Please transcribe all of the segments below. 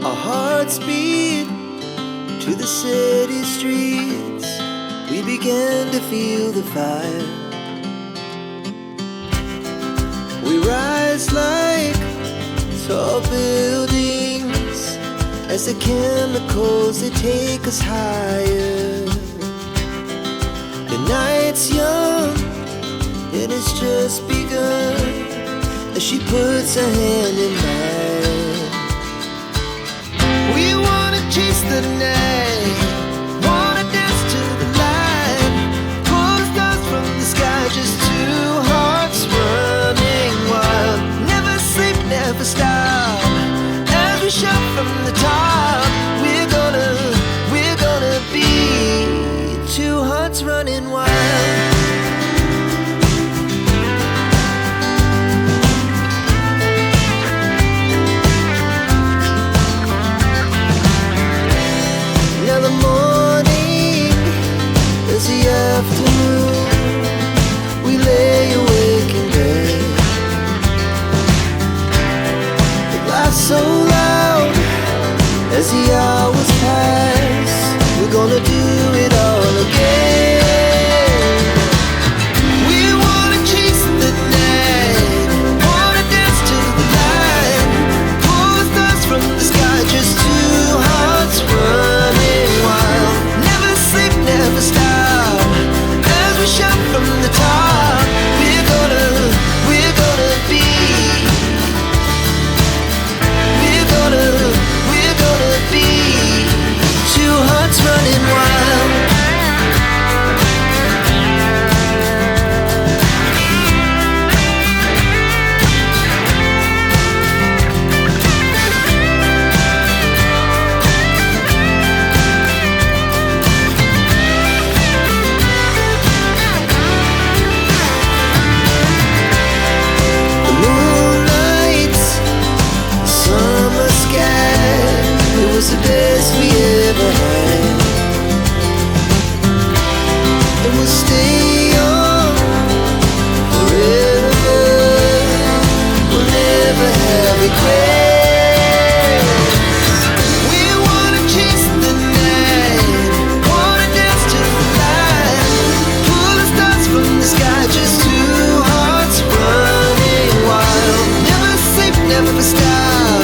Our hearts beat to the city streets. We began to feel the fire. We rise like tall buildings as the chemicals, they take us higher. The night's young, it has just begun, as she puts her hand in mine. We wanna chase the night, wanna dance to the light, pull the stars from the sky, just two hearts running wild. Never sleep, never stop, as we shout from the top. We're gonna be two hearts running wild. Now the morning is the afternoon. We lay awake in bed. The laughs so loud as the hours pass. We're gonna do it all again. We wanna chase the night, wanna dance to the light, pull the stars from the sky, just two hearts running wild. Never sleep, never stop, as we shout from the top. We're gonna be, we're gonna be two hearts running wild. The moonlight, summer sky, it was the best we ever had. And we'll stay on forever. We'll never have regrets. We wanna chase the night, wanna dance to the light, pull the stars from the sky, just two hearts running wild. Never sleep, never stop,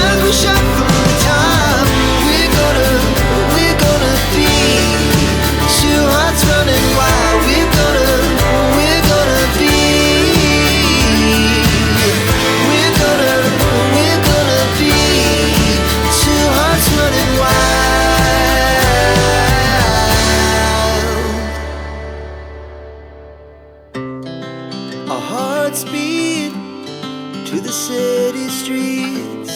as we shout from the top. We're gonna be two hearts running wild. We're gonna be, we're gonna be two hearts running wild. Our hearts beat to the city streets.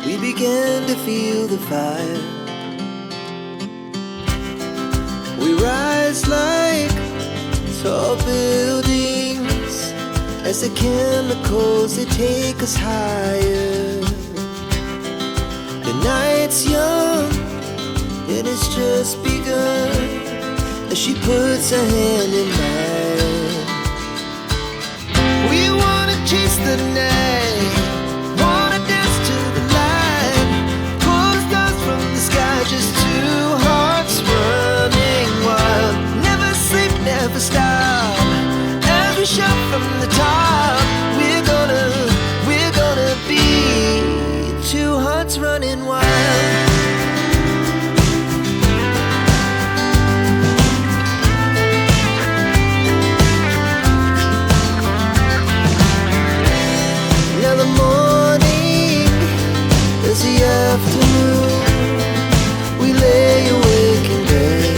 We began to feel the fire. We rise like tall buildings as the chemicals, they take us higher. The night's young, it has just begun, as she puts her hand in mine. We wanna chase the night, wanna dance to the light, pull the stars from the sky, just two hearts running wild. Never sleep, never stop, as we shout from the top. We're gonna be two hearts running wild. Now the morning is the afternoon. We lay awake in bed.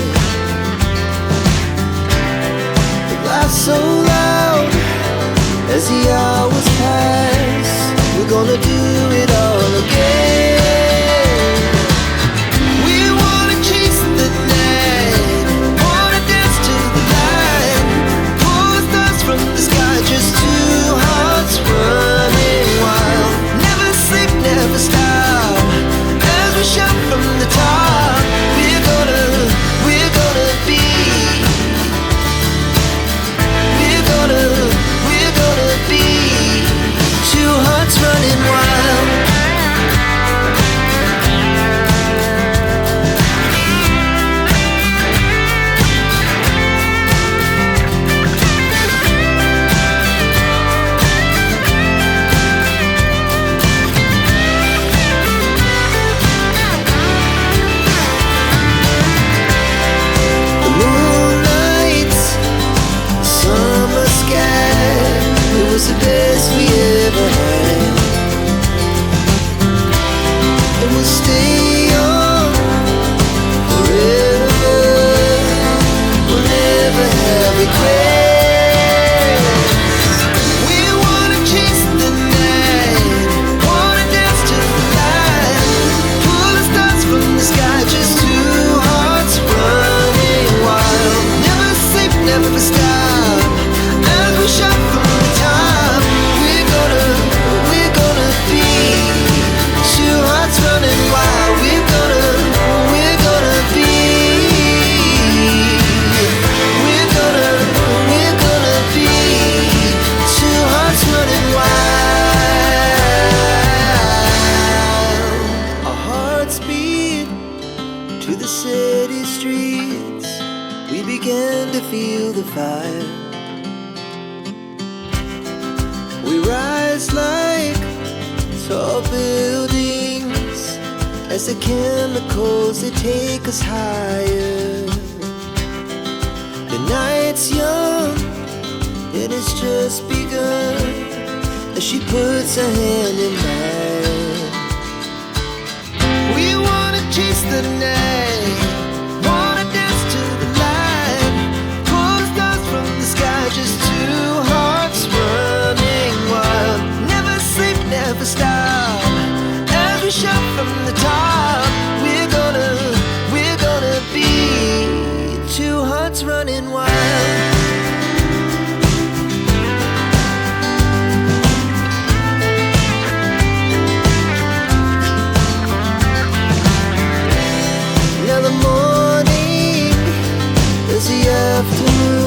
The laughs so loud as the hours pass. We're gonna do it all again. We wanna chase the night, wanna dance to the light, pull the stars from the sky, just two hearts running wild. Never sleep, never stop, as we shout from the top. We're gonna be, we're gonna be two hearts running wild. buildings as the chemicals they take us higher. The night's young, it has just begun as she puts her hand in mine. We wanna chase the night, wanna dance to the light, pull the stars from the sky, just two hearts running wild. Never sleep, never stop, as we shout from the top. We're gonna be two hearts running wild. Now the morning is the afternoon.